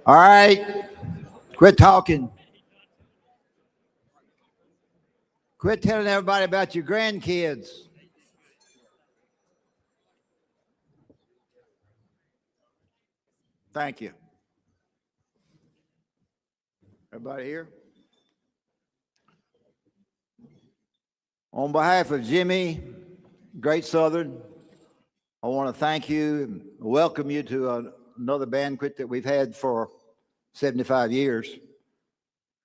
All right. Quit talking. Quit telling everybody about your grandkids. Thank you. Everybody here? On behalf of Jimmy, Great Southern, I want to thank you and welcome you to another banquet that we've had for 75 years.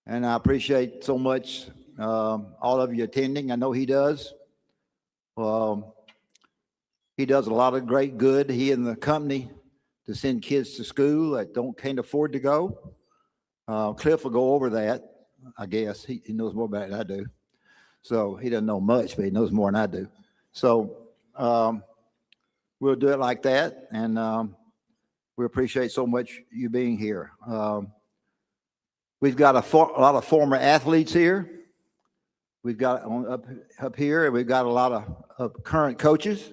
And I appreciate so much all of you attending. I know he does. He does a lot of great good. He and the company to send kids to school that can't afford to go. Cliff will go over that, I guess. He knows more about it than I do. So he doesn't know much, but he knows more than I do. So we'll do it like that. And we appreciate so much you being here. We've got a lot of former athletes here. We've got up here, and we've got a lot of current coaches.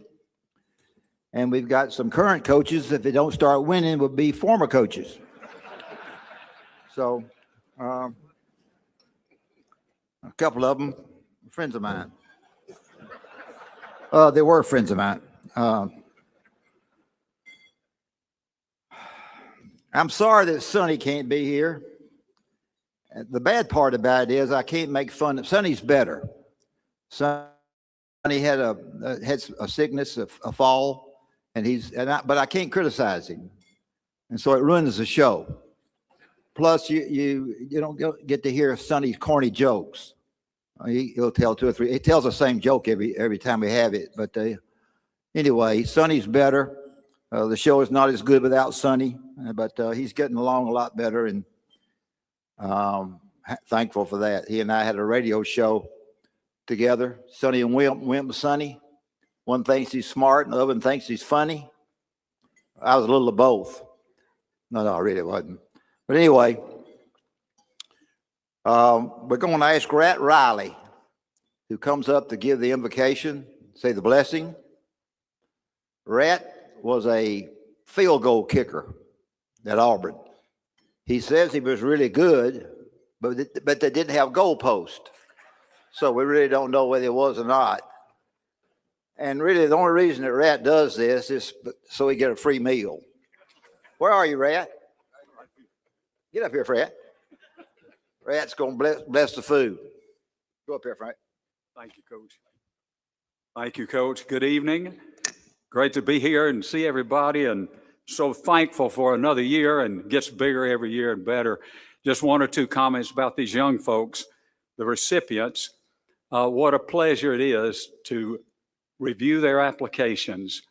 And we've got some current coaches, if they don't start winning, would be former coaches. So a couple of them, friends of mine. They were friends of mine. I'm sorry that Sonny can't be here. The bad part about it is I can't make fun of Sonny's better. Sonny had a sickness, a fall, but I can't criticize him, and so it ruins the show. Plus, you don't get to hear Sonny's corny jokes. He'll tell two or three. He tells the same joke every time we have it. But anyway, Sonny's better. The show is not as good without Sonny, but he's getting along a lot better, and thankful for that. He and I had a radio show together. Sonny and Wimp and Sonny. One thinks he's smart, and the other one thinks he's funny. I was a little of both. No, I really wasn't. But anyway, we're going to ask Rat Riley, who comes up to give the invocation, say the blessing. Rat was a field goal kicker at Auburn. He says he was really good, but they didn't have goalposts. So we really don't know whether it was or not. And really, the only reason that Rat does this is so he get a free meal. Where are you, Rat? Get up here, Rat. Rat's going to bless the food. Go up here, Frank. Thank you, Coach. Thank you, Coach. Good evening. Great to be here and see everybody, and so thankful for another year, and gets bigger every year and better. Just one or two comments about these young folks, the recipients. What a pleasure it is to review their applications.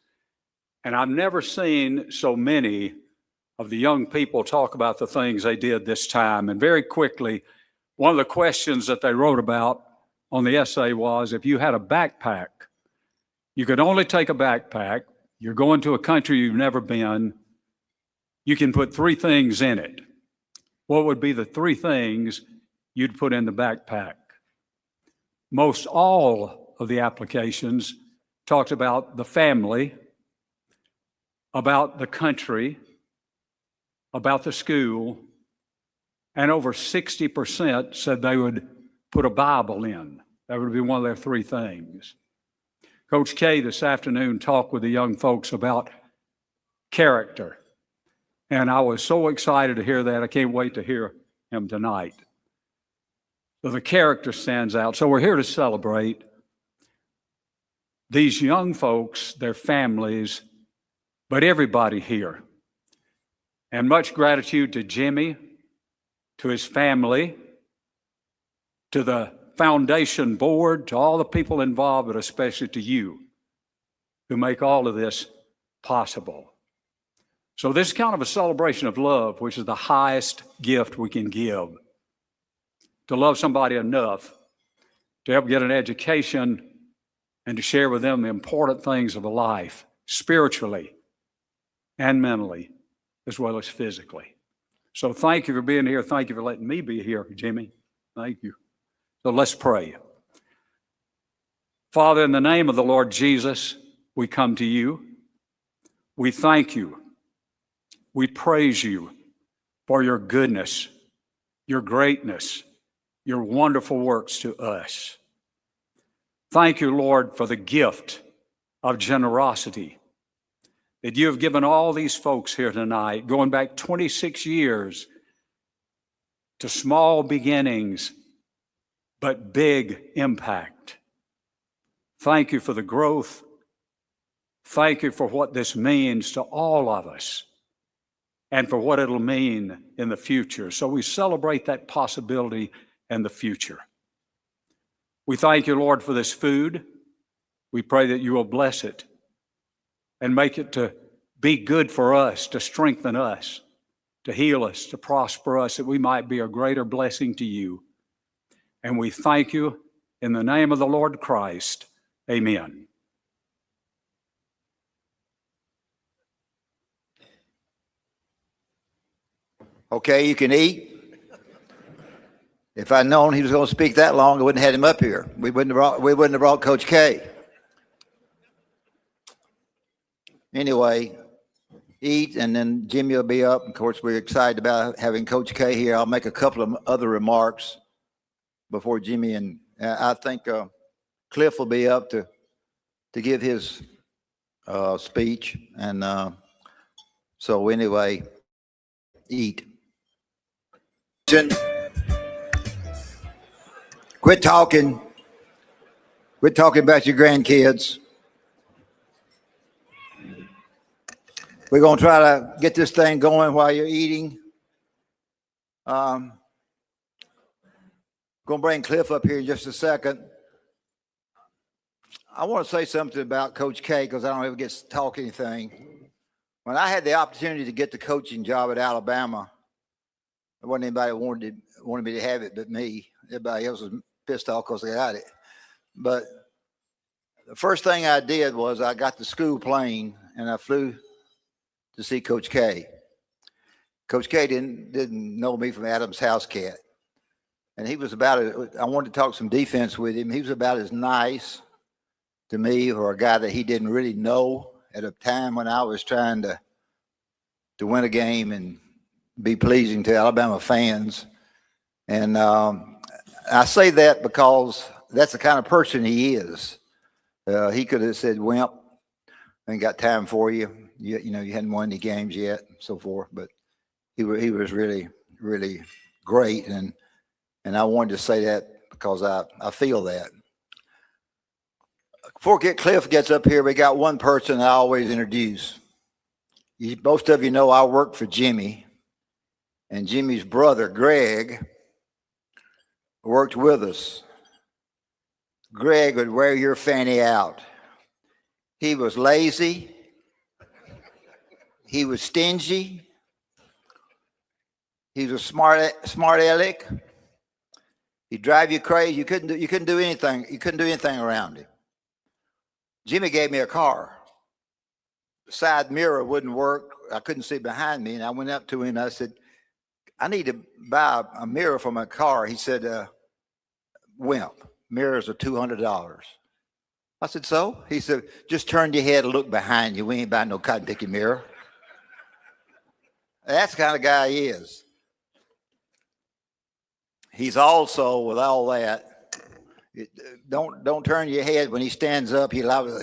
And I've never seen so many of the young people talk about the things they did this time. And very quickly, one of the questions that they wrote about on the essay was, if you had a backpack, you could only take a backpack, you're going to a country you've never been, you can put three things in it. What would be the three things you'd put in the backpack? Most all of the applications talked about the family, about the country, about the school, and over 60% said they would put a Bible in. That would be one of their three things. Coach K this afternoon talked with the young folks about character, and I was so excited to hear that. I can't wait to hear him tonight. So the character stands out. So we're here to celebrate these young folks, their families, but everybody here. And much gratitude to Jimmy, to his family, to the foundation board, to all the people involved, but especially to you who make all of this possible. So this is kind of a celebration of love, which is the highest gift we can give. To love somebody enough to help get an education and to share with them the important things of life, spiritually and mentally, as well as physically. So thank you for being here. Thank you for letting me be here, Jimmy. Thank you. So let's pray. Father, in the name of the Lord Jesus, we come to you. We thank you. We praise you for your goodness, your greatness, your wonderful works to us. Thank you, Lord, for the gift of generosity that you have given all these folks here tonight, going back 26 years to small beginnings, but big impact. Thank you for the growth. Thank you for what this means to all of us and for what it'll mean in the future. So we celebrate that possibility and the future. We thank you, Lord, for this food. We pray that you will bless it and make it to be good for us, to strengthen us, to heal us, to prosper us, that we might be a greater blessing to you. And we thank you in the name of the Lord Christ. Amen. Okay, you can eat. If I'd known he was going to speak that long, I wouldn't have had him up here. We wouldn't have brought Coach K. Anyway, eat, and then Jimmy will be up. Of course, we're excited about having Coach K here. I'll make a couple of other remarks before Jimmy, and I think Cliff will be up to give his speech. And so anyway, eat. Quit talking. Quit talking about your grandkids. We're going to try to get this thing going while you're eating. Going to bring Cliff up here in just a second. I want to say something about Coach K because I don't ever get to talk anything. When I had the opportunity to get the coaching job at Alabama, there wasn't anybody that wanted me to have it but me. Everybody else was pissed off because they got it. But the first thing I did was I got the school plane and I flew to see Coach K. Coach K didn't know me from Adam's house cat. And he was I wanted to talk some defense with him. He was about as nice to me or a guy that he didn't really know at a time when I was trying to win a game and be pleasing to Alabama fans. And I say that because that's the kind of person he is. He could have said, "Wimp, I ain't got time for you. You know, you hadn't won any games yet," and so forth. But he was really, really great. And I wanted to say that because I feel that. Before Cliff gets up here, we got one person I always introduce. Most of you know I work for Jimmy, and Jimmy's brother, Greg, worked with us. Greg would wear your fanny out. He was lazy. He was stingy. He was a smart aleck. He'd drive you crazy. You couldn't do anything. You couldn't do anything around him. Jimmy gave me a car. The side mirror wouldn't work. I couldn't see behind me. And I went up to him and I said, "I need to buy a mirror for my car." He said, "Wimp, mirrors are $200. I said, "So?" He said, "Just turn your head and look behind you. We ain't buying no cotton picking mirror." That's the kind of guy he is. He's also, with all that, don't turn your head when he stands up. He's liable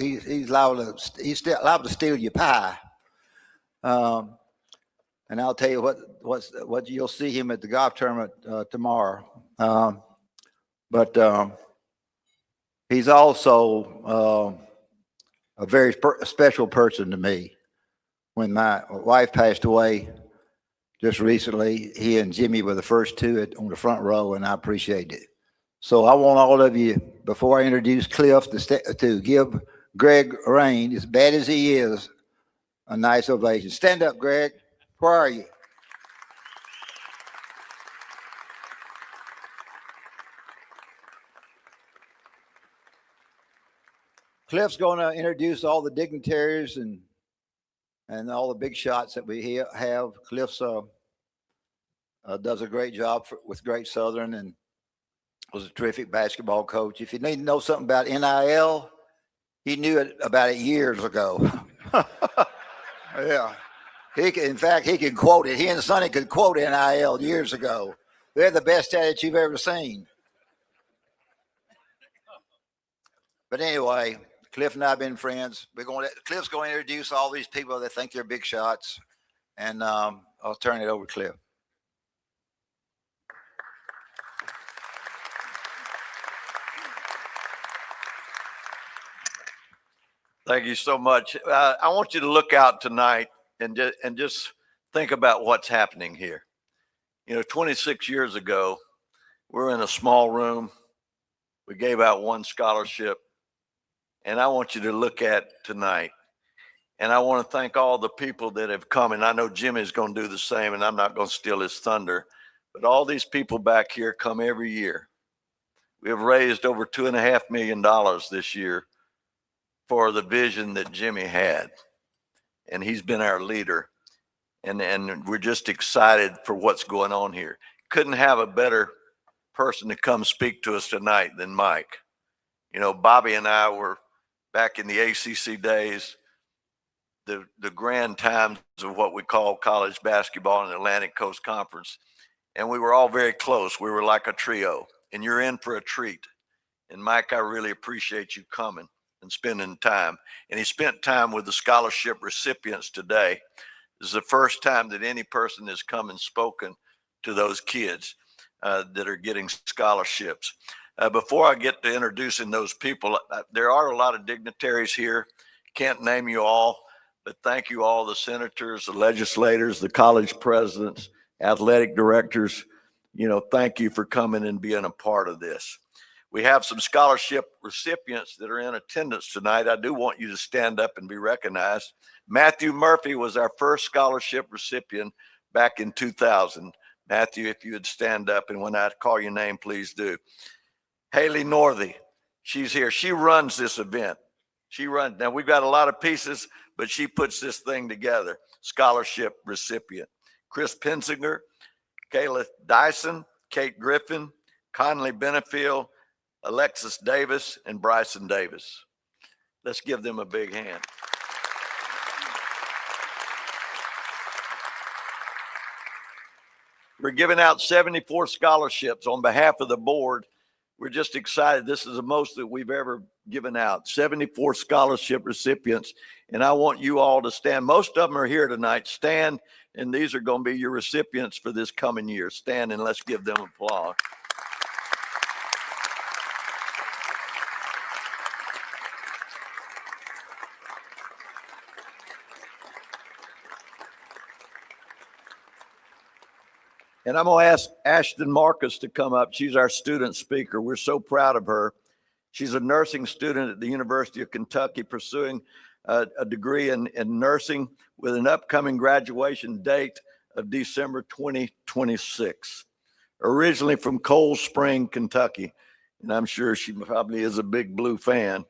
to steal your pie. And I'll tell you what you'll see him at the golf tournament tomorrow. But he's also a very special person to me. When my wife passed away just recently, he and Jimmy were the first two on the front row, and I appreciate it. So I want all of you, before I introduce Cliff, to give Greg Rane, as bad as he is, a nice ovation. Stand up, Greg. Where are you? Cliff's going to introduce all the dignitaries and all the big shots that we have. Cliff's does a great job with Great Southern and was a terrific basketball coach. If you need to know something about NIL, he knew about it years ago. Yeah. In fact, he could quote it. He and Sonny could quote NIL years ago. They're the best at it you've ever seen. But anyway, Cliff and I have been friends. Cliff's going to introduce all these people that think they're big shots, and I'll turn it over to Cliff. Thank you so much. I want you to look out tonight and just think about what's happening here. 26 years ago, we're in a small room. We gave out one scholarship, and I want you to look at tonight. And I want to thank all the people that have come, and I know Jimmy's going to do the same, and I'm not going to steal his thunder, but all these people back here come every year. We have raised over $2.5 million this year for the vision that Jimmy had, and he's been our leader, and we're just excited for what's going on here. Couldn't have a better person to come speak to us tonight than Mike. Bobby and I were back in the ACC days, the grand times of what we call college basketball in the Atlantic Coast Conference, and we were all very close. We were like a trio, and you're in for a treat. And Mike, I really appreciate you coming and spending time. And he spent time with the scholarship recipients today. This is the first time that any person has come and spoken to those kids that are getting scholarships. Before I get to introducing those people, there are a lot of dignitaries here. Can't name you all, but thank you all, the senators, the legislators, the college presidents, athletic directors. Thank you for coming and being a part of this. We have some scholarship recipients that are in attendance tonight. I do want you to stand up and be recognized. Matthew Murphy was our first scholarship recipient back in 2000. Matthew, if you would stand up, and when I call your name, please do. Haley Northey, she's here. She runs this event. Now we've got a lot of pieces, but she puts this thing together. Scholarship recipient. Chris Pensinger, Kayla Dyson, Kate Griffin, Conley Benefield, Alexis Davis, and Bryson Davis. Let's give them a big hand. We're giving out 74 scholarships on behalf of the board. We're just excited. This is the most that we've ever given out, 74 scholarship recipients. And I want you all to stand. Most of them are here tonight. Stand, and these are going to be your recipients for this coming year. Stand, and let's give them applause. And I'm going to ask Ashtyn Markus to come up. She's our student speaker. We're so proud of her. She's a nursing student at the University of Kentucky, pursuing a degree in nursing with an upcoming graduation date of December 2026. Originally from Cold Spring, Kentucky. And I'm sure she probably is a big Blue fan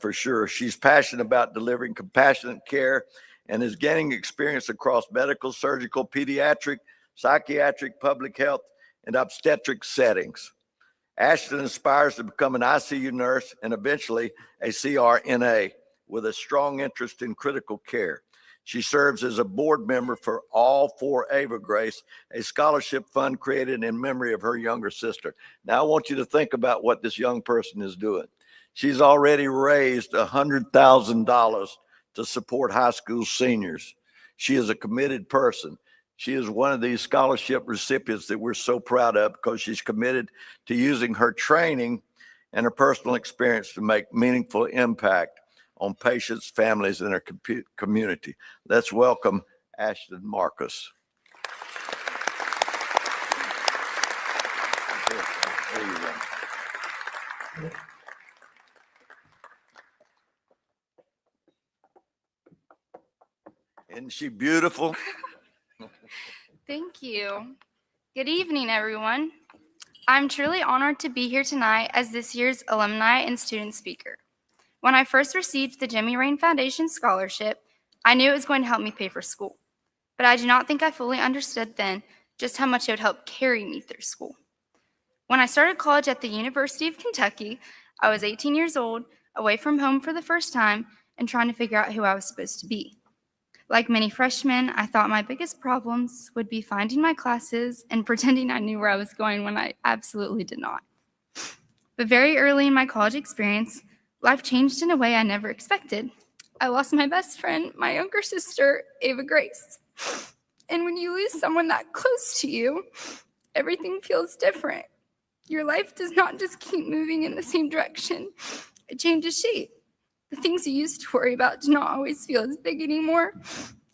for sure. She's passionate about delivering compassionate care and is gaining experience across medical, surgical, pediatric, psychiatric, public health, and obstetric settings. Ashtyn aspires to become an ICU nurse and eventually a CRNA with a strong interest in critical care. She serves as a board member for All for Ava Grace, a scholarship fund created in memory of her younger sister. Now I want you to think about what this young person is doing. She's already raised $100,000 to support high school seniors. She is a committed person. She is one of these scholarship recipients that we're so proud of because she's committed to using her training and her personal experience to make meaningful impact on patients, families, and their community. Let's welcome Ashtyn Markus. There you go. Isn't she beautiful? Thank you. Good evening, everyone. I'm truly honored to be here tonight as this year's alumni and student speaker. When I first received the Jimmy Rane Foundation scholarship, I knew it was going to help me pay for school, but I do not think I fully understood then just how much it would help carry me through school. When I started college at the University of Kentucky, I was 18 years old, away from home for the first time, and trying to figure out who I was supposed to be. Like many freshmen, I thought my biggest problems would be finding my classes and pretending I knew where I was going when I absolutely did not. But very early in my college experience, life changed in a way I never expected. I lost my best friend, my younger sister, Ava Grace. And when you lose someone that close to you, everything feels different. Your life does not just keep moving in the same direction. It changes shape. The things you used to worry about do not always feel as big anymore,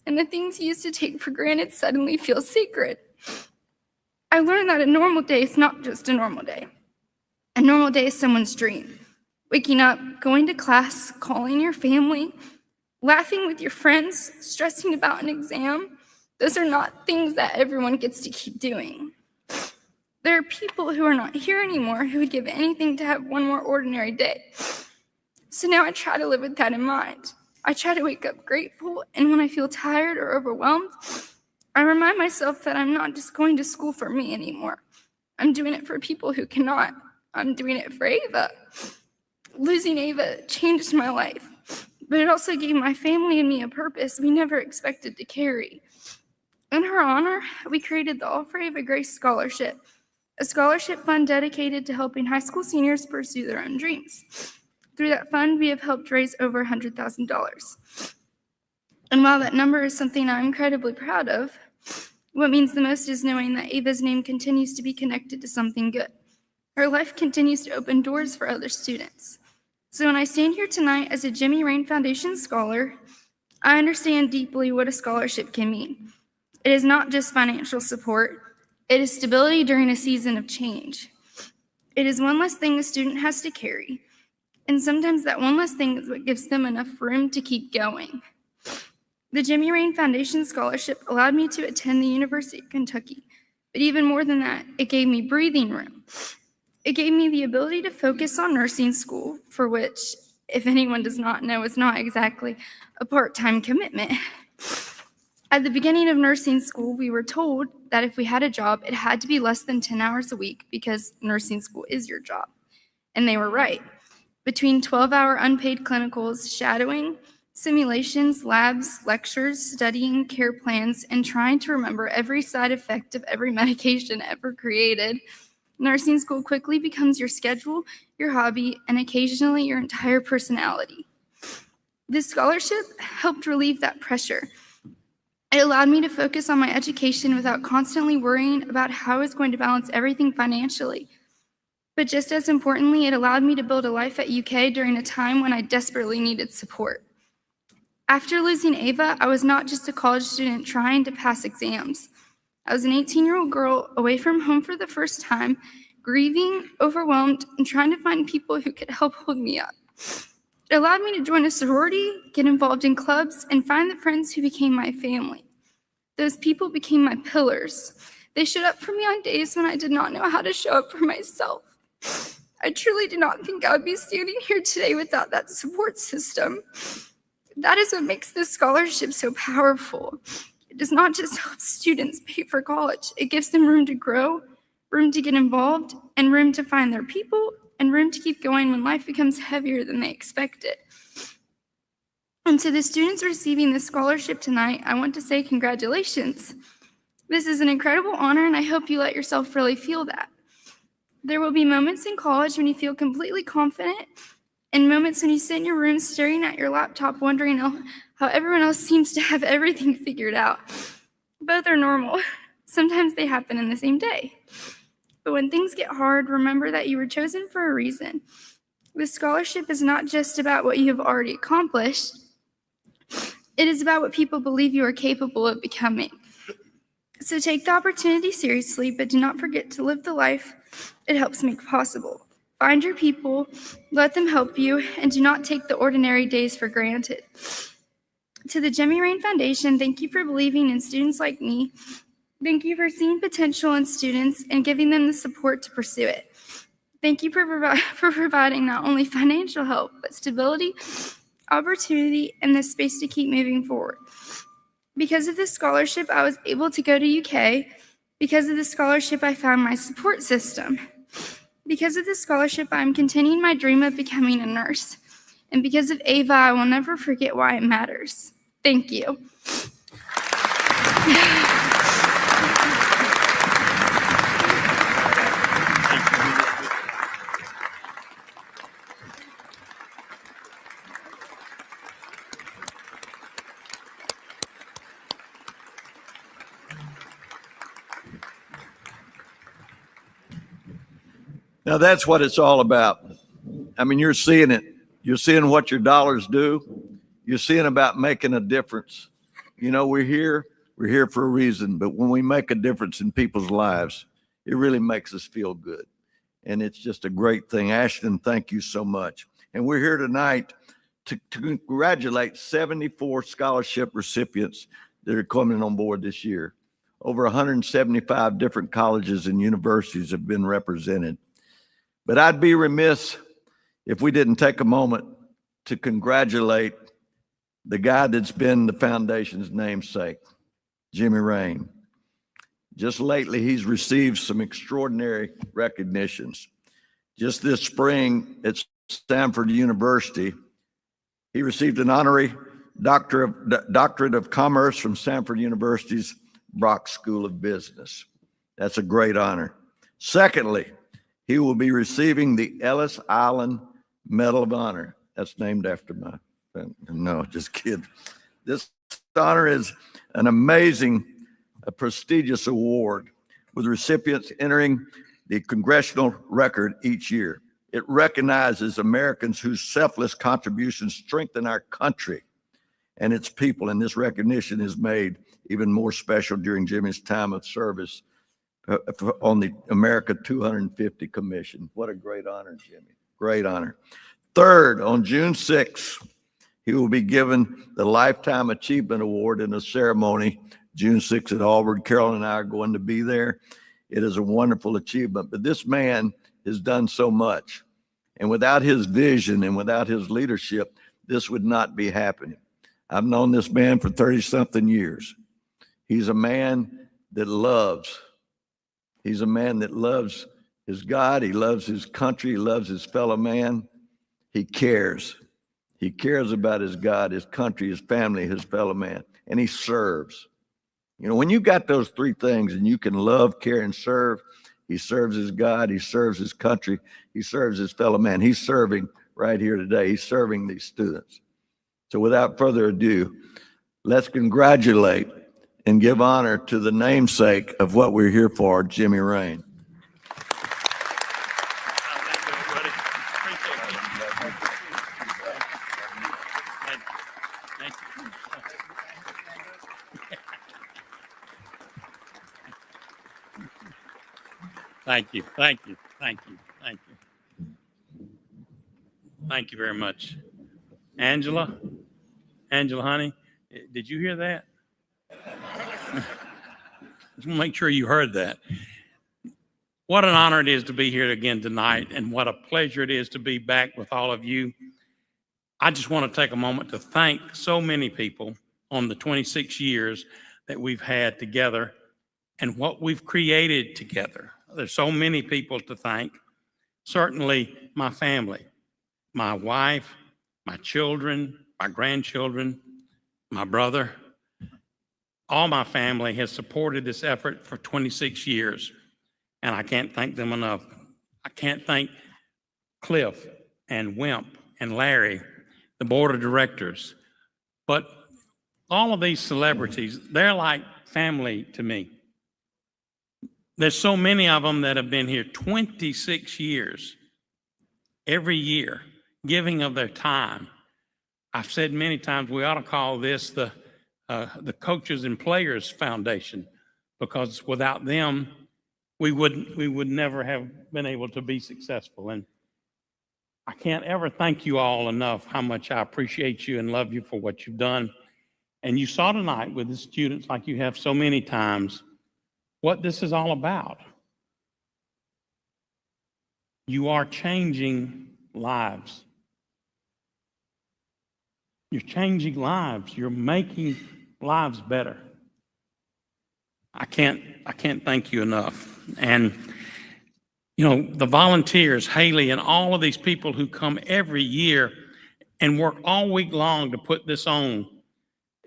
and the things you used to take for granted suddenly feel sacred. I learned that a normal day is not just a normal day. A normal day is someone's dream. Waking up, going to class, calling your family, laughing with your friends, stressing about an exam. Those are not things that everyone gets to keep doing. There are people who are not here anymore who would give anything to have one more ordinary day. So now I try to live with that in mind. I try to wake up grateful, and when I feel tired or overwhelmed, I remind myself that I'm not just going to school for me anymore. I'm doing it for people who cannot. I'm doing it for Ava. Losing Ava changed my life, but it also gave my family and me a purpose we never expected to carry. In her honor, we created the All for Ava Grace Scholarship, a scholarship fund dedicated to helping high school seniors pursue their own dreams. Through that fund, we have helped raise over $100,000. And while that number is something I'm incredibly proud of, what means the most is knowing that Ava's name continues to be connected to something good. Her life continues to open doors for other students. So when I stand here tonight as a Jimmy Rane Foundation scholar, I understand deeply what a scholarship can mean. It is not just financial support, it is stability during a season of change. It is one less thing a student has to carry, and sometimes that one less thing is what gives them enough room to keep going. The Jimmy Rane Foundation Scholarship allowed me to attend the University of Kentucky, but even more than that, it gave me breathing room. It gave me the ability to focus on nursing school, for which, if anyone does not know, is not exactly a part-time commitment. At the beginning of nursing school, we were told that if we had a job, it had to be less than 10 hours a week because nursing school is your job. And they were right. Between 12-hour unpaid clinicals, shadowing, simulations, labs, lectures, studying, care plans, and trying to remember every side effect of every medication ever created, nursing school quickly becomes your schedule, your hobby, and occasionally your entire personality. This scholarship helped relieve that pressure. It allowed me to focus on my education without constantly worrying about how I was going to balance everything financially. But just as importantly, it allowed me to build a life at UK during a time when I desperately needed support. After losing Ava, I was not just a college student trying to pass exams. I was an 18-year-old girl away from home for the first time, grieving, overwhelmed, and trying to find people who could help hold me up. It allowed me to join a sorority, get involved in clubs, and find the friends who became my family. Those people became my pillars. They showed up for me on days when I did not know how to show up for myself. I truly did not think I would be standing here today without that support system. That is what makes this scholarship so powerful. It does not just help students pay for college. It gives them room to grow, room to get involved, and room to find their people, and room to keep going when life becomes heavier than they expected. And to the students receiving this scholarship tonight, I want to say congratulations. This is an incredible honor, and I hope you let yourself really feel that. There will be moments in college when you feel completely confident, and moments when you sit in your room staring at your laptop wondering how everyone else seems to have everything figured out. Both are normal. Sometimes they happen in the same day. But when things get hard, remember that you were chosen for a reason. This scholarship is not just about what you have already accomplished. It is about what people believe you are capable of becoming. So take the opportunity seriously, but do not forget to live the life it helps make possible. Find your people, let them help you, and do not take the ordinary days for granted. To the Jimmy Rane Foundation, thank you for believing in students like me. Thank you for seeing potential in students and giving them the support to pursue it. Thank you for providing not only financial help, but stability, opportunity, and the space to keep moving forward. Because of this scholarship, I was able to go to UK. Because of this scholarship, I found my support system. Because of this scholarship, I'm continuing my dream of becoming a nurse. And because of Ava, I will never forget why it matters. Thank you. Now that's what it's all about. I mean, you're seeing it. You're seeing what your dollars do. You're seeing about making a difference. You know, we're here for a reason, but when we make a difference in people's lives, it really makes us feel good. And it's just a great thing. Ashtyn, thank you so much. And we're here tonight to congratulate 74 scholarship recipients that are coming on board this year. Over 175 different colleges and universities have been represented. But I'd be remiss if we didn't take a moment to congratulate the guy that's been the foundation's namesake, Jimmy Rane. Just lately, he's received some extraordinary recognitions. Just this spring at Stanford University, he received an honorary doctorate of commerce from Stanford University's Brock School of Business. That's a great honor. Secondly, he will be receiving the Ellis Island Medal of Honor. That's named after my, no, just kidding. This honor is an amazing, prestigious award with recipients entering the congressional record each year. It recognizes Americans whose selfless contributions strengthen our country and its people. And this recognition is made even more special during Jimmy's time of service on the America 250 Commission. What a great honor, Jimmy. Great honor. Third, on June 6th, he will be given the Lifetime Achievement Award in a ceremony, June 6th at Auburn. Carol and I are going to be there. It is a wonderful achievement, but this man has done so much. And without his vision and without his leadership, this would not be happening. I've known this man for 30-something years. He's a man that loves. He's a man that loves his God. He loves his country. He loves his fellow man. He cares. He cares about his God, his country, his family, his fellow man, and he serves. You know, when you got those three things and you can love, care, and serve, he serves his God, he serves his country, he serves his fellow man. He's serving right here today. He's serving these students. So without further ado, let's congratulate and give honor to the namesake of what we're here for, Jimmy Rane. Thank you, thank you, thank you, thank you. Thank you very much. Angela, honey, did you hear that? Just want to make sure you heard that. What an honor it is to be here again tonight, and what a pleasure it is to be back with all of you. I just want to take a moment to thank so many people on the 26 years that we've had together and what we've created together. There's so many people to thank. Certainly my family, my wife, my children, my grandchildren, my brother. All my family has supported this effort for 26 years, and I can't thank them enough. I can't thank Cliff and Wimp and Larry, the board of directors, but all of these celebrities, they're like family to me. There's so many of them that have been here 26 years, every year, giving of their time. I've said many times we ought to call this the Coaches and Players Foundation, because without them, we would never have been able to be successful. And I can't ever thank you all enough how much I appreciate you and love you for what you've done. And you saw tonight with the students, like you have so many times, what this is all about. You are changing lives. You're changing lives. You're making lives better. I can't thank you enough. And you know, the volunteers, Haley, and all of these people who come every year and work all week long to put this on.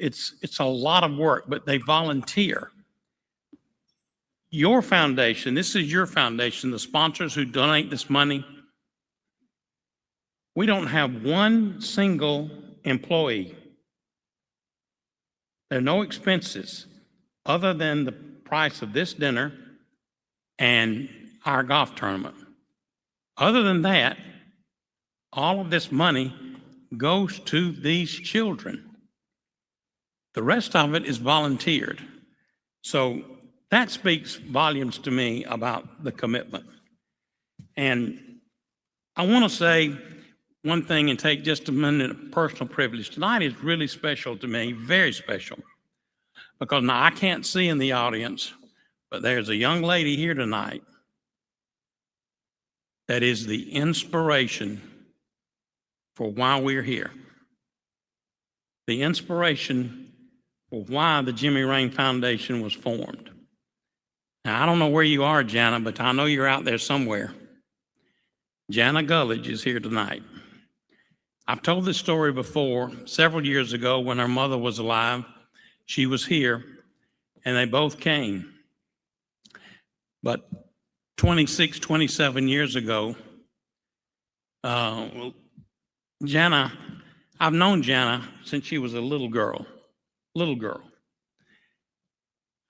It's a lot of work, but they volunteer. Your foundation, this is your foundation, the sponsors who donate this money, we don't have one single employee. There are no expenses other than the price of this dinner and our golf tournament. Other than that, all of this money goes to these children. The rest of it is volunteered. So that speaks volumes to me about the commitment. And I want to say one thing and take just a minute of personal privilege. Tonight is really special to me, very special, because now I can't see in the audience, but there's a young lady here tonight that is the inspiration for why we're here. The inspiration for why the Jimmy Rane Foundation was formed. Now, I don't know where you are, Jana, but I know you're out there somewhere. Jana Gullidge is here tonight. I've told this story before. Several years ago when her mother was alive, she was here, and they both came. But 26, 27 years ago, Jana, I've known Jana since she was a little girl.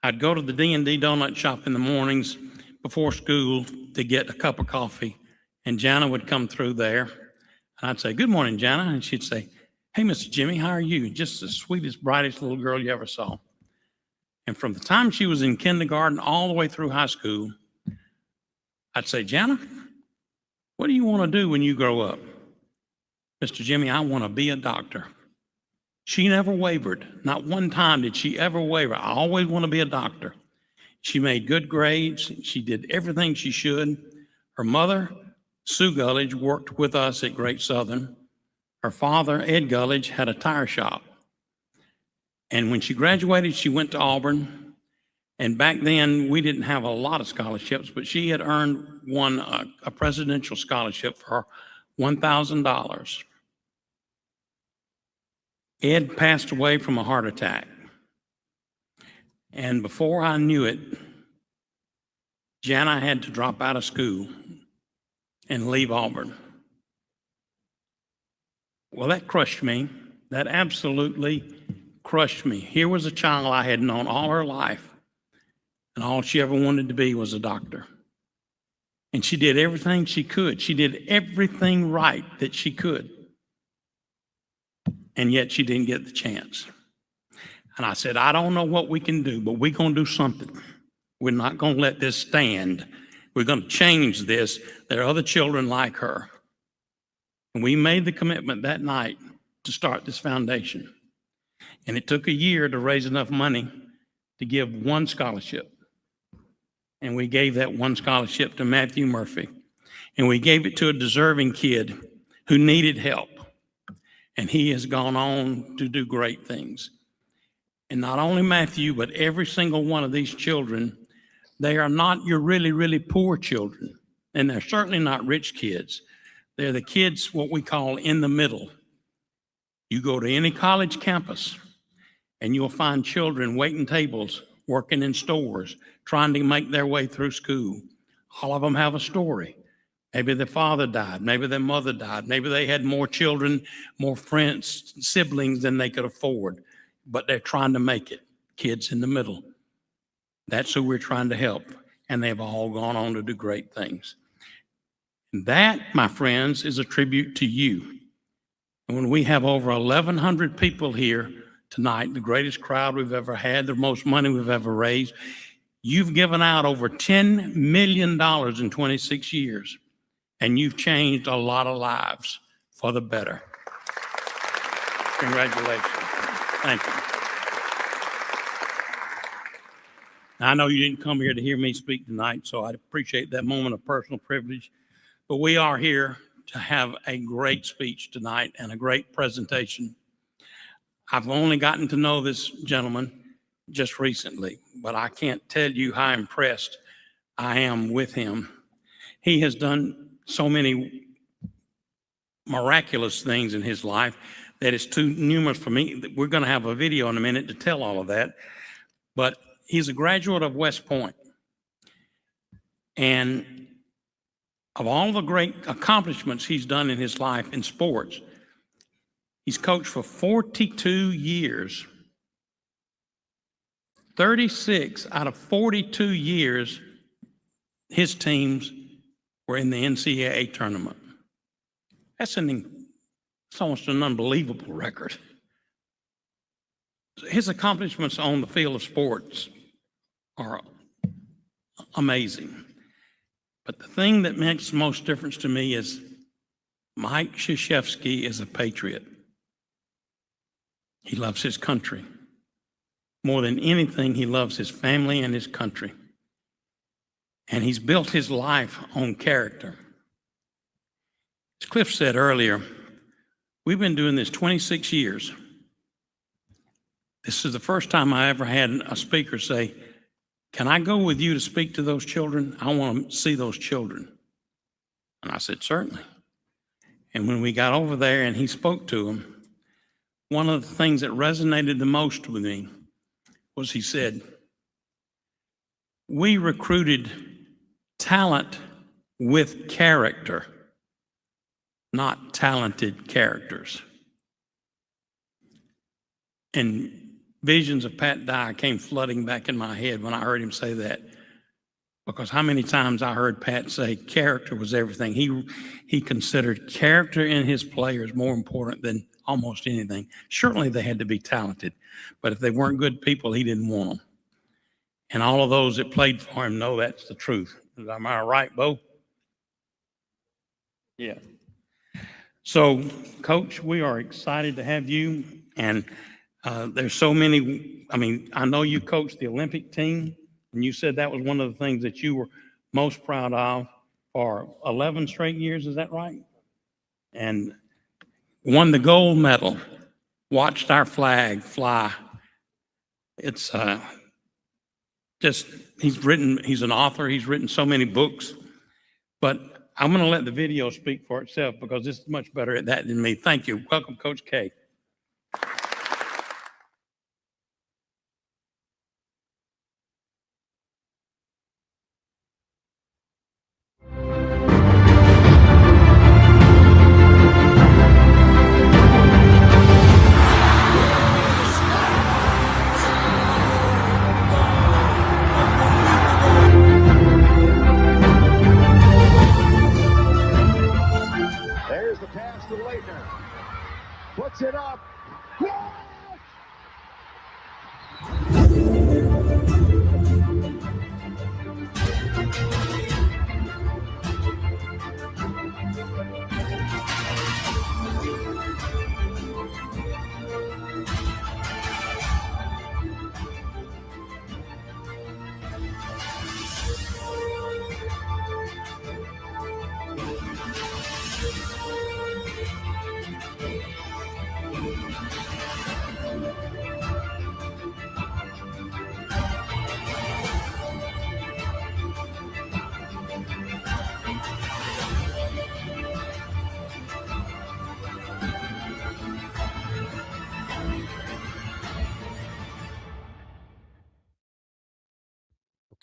I'd go to the D&D donut shop in the mornings before school to get a cup of coffee, and Jana would come through there, and I'd say, "Good morning, Jana," and she'd say, "Hey, Mr. Jimmy, how are you?" Just the sweetest, brightest little girl you ever saw. And from the time she was in kindergarten all the way through high school, I'd say, "Jana, what do you want to do when you grow up?" "Mr. Jimmy, I want to be a doctor." She never wavered. Not one time did she ever waver. "I always want to be a doctor." She made good grades. She did everything she should. Her mother, Sue Gullidge, worked with us at Great Southern. Her father, Ed Gullidge, had a tire shop. And when she graduated, she went to Auburn. And back then, we didn't have a lot of scholarships, but she had won a presidential scholarship for $1,000. Ed passed away from a heart attack. And before I knew it, Jana had to drop out of school and leave Auburn. Well, that crushed me. That absolutely crushed me. Here was a child I had known all her life, and all she ever wanted to be was a doctor. And she did everything she could. She did everything right that she could. And yet she didn't get the chance. And I said, "I don't know what we can do, but we're going to do something. We're not going to let this stand. We're going to change this. There are other children like her." And we made the commitment that night to start this foundation. And it took a year to raise enough money to give one scholarship. And we gave that one scholarship to Matthew Murphy. And we gave it to a deserving kid who needed help. And he has gone on to do great things. And not only Matthew, but every single one of these children, they are not your really, really poor children. And they're certainly not rich kids. They're the kids, what we call in the middle. You go to any college campus, and you'll find children waiting tables, working in stores, trying to make their way through school. All of them have a story. Maybe their father died. Maybe their mother died. Maybe they had more children, more friends, siblings than they could afford. But they're trying to make it. Kids in the middle. That's who we're trying to help. And they've all gone on to do great things. And that, my friends, is a tribute to you. And when we have over 1,100 people here tonight, the greatest crowd we've ever had, the most money we've ever raised, you've given out over $10 million in 26 years. And you've changed a lot of lives for the better. Congratulations. Thank you. Now, I know you didn't come here to hear me speak tonight, so I appreciate that moment of personal privilege. But we are here to have a great speech tonight and a great presentation. I've only gotten to know this gentleman just recently, but I can't tell you how impressed I am with him. He has done so many miraculous things in his life that is too numerous for me. We're going to have a video in a minute to tell all of that. But he's a graduate of West Point. And of all the great accomplishments he's done in his life in sports, he's coached for 42 years. 36 out of 42 years, his teams were in the NCAA tournament. It's almost an unbelievable record. His accomplishments on the field of sports are amazing. But the thing that makes the most difference to me is Mike Krzyzewski is a patriot. He loves his country. More than anything, he loves his family and his country. And he's built his life on character. As Cliff said earlier, we've been doing this 26 years. This is the first time I ever had a speaker say, "Can I go with you to speak to those children? I want to see those children." And I said, "Certainly." And when we got over there and he spoke to them, one of the things that resonated the most with me was he said, "We recruited talent with character, not talented characters." And visions of Pat Dye came flooding back in my head when I heard him say that. Because how many times I heard Pat say character was everything. He considered character in his players more important than almost anything. Certainly they had to be talented, but if they weren't good people, he didn't want them. And all of those that played for him know that's the truth. Am I right, Bo? Yeah. So, Coach, we are excited to have you. And there's so many, I know you coached the Olympic team, and you said that was one of the things that you were most proud of for 11 straight years, is that right? And won the gold medal, watched our flag fly. It's he's an author, he's written so many books, but I'm going to let the video speak for itself because this is much better at that than me. Thank you. Welcome, Coach K. There's the pass to Leitner. Puts it up. Yes!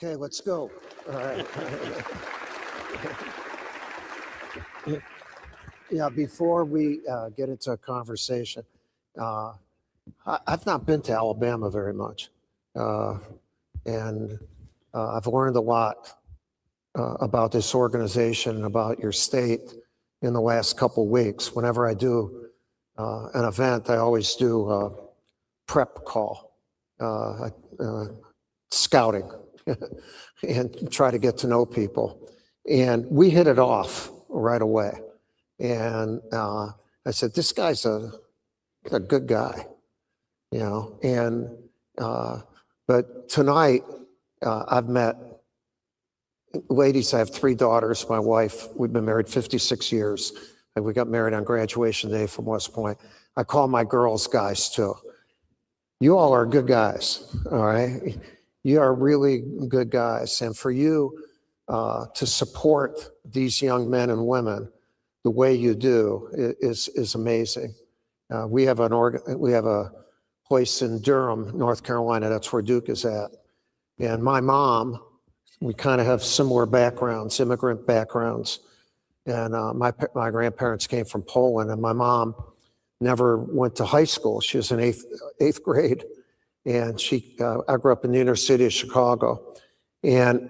Okay, let's go. All right. Yeah, before we get into a conversation, I've not been to Alabama very much. And I've learned a lot about this organization, about your state in the last couple of weeks. Whenever I do an event, I always do a prep call, scouting. And try to get to know people. And we hit it off right away. And I said, this guy's a good guy, you know. And but tonight I've met ladies. I have 3 daughters. My wife, we've been married 56 years. And we got married on graduation day from West Point. I call my girls guys too. You all are good guys, all right? You are really good guys. And for you to support these young men and women the way you do is amazing. We have a place in Durham, North Carolina. That's where Duke is at. And my mom, we kind of have similar backgrounds, immigrant backgrounds. And my grandparents came from Poland, and my mom never went to high school. She was in eighth grade, and I grew up in the inner city of Chicago, and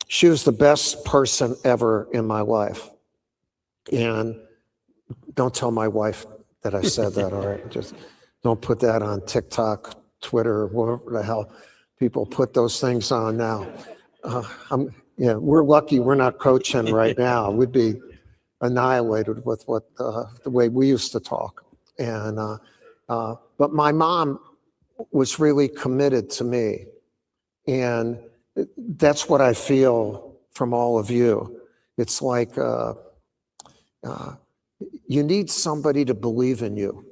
she was the best person ever in my life. And don't tell my wife that I said that, all right? Just don't put that on TikTok, Twitter, whatever the hell people put those things on now. We're lucky we're not coaching right now. We'd be annihilated with the way we used to talk. And but my mom was really committed to me, and that's what I feel from all of you. It's like you need somebody to believe in you.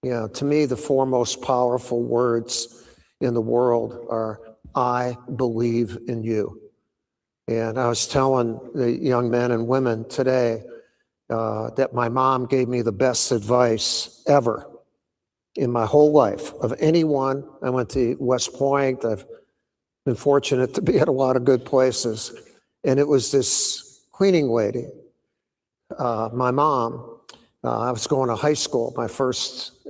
To me, the four most powerful words in the world are, I believe in you. And I was telling the young men and women today that my mom gave me the best advice ever in my whole life of anyone. I went to West Point. I've been fortunate to be at a lot of good places. And it was this cleaning lady, my mom. I was going to high school, my first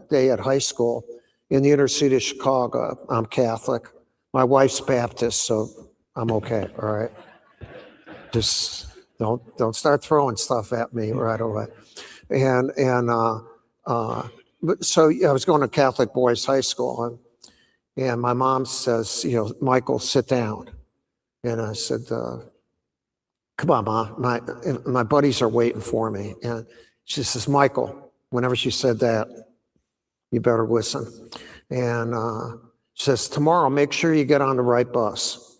day at high school in the inner city of Chicago. I'm Catholic. My wife's Baptist, so I'm okay, all right? Just don't start throwing stuff at me right away. So I was going to Catholic boys high school, and my mom says, Michael, sit down. And I said, come on, Mom, my buddies are waiting for me. And she says, Michael, whenever she said that, you better listen. And she says, tomorrow, make sure you get on the right bus.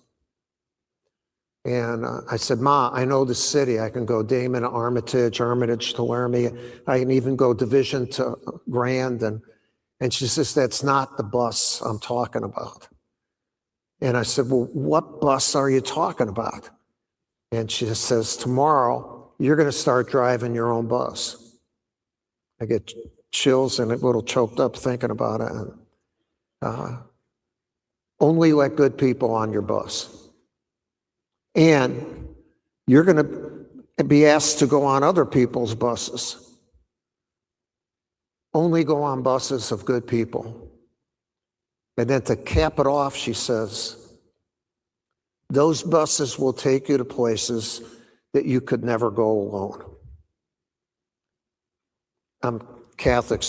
And I said, Ma, I know the city. I can go Damon to Armitage to Laramie. I can even go Division to Grand. And she says, that's not the bus I'm talking about. And I said, well, what bus are you talking about? And she says, tomorrow, you're going to start driving your own bus. I get chills and a little choked up thinking about it. Only let good people on your bus. And you're going to be asked to go on other people's buses. Only go on buses of good people. And then to cap it off, she says, those buses will take you to places that you could never go alone. I'm Catholic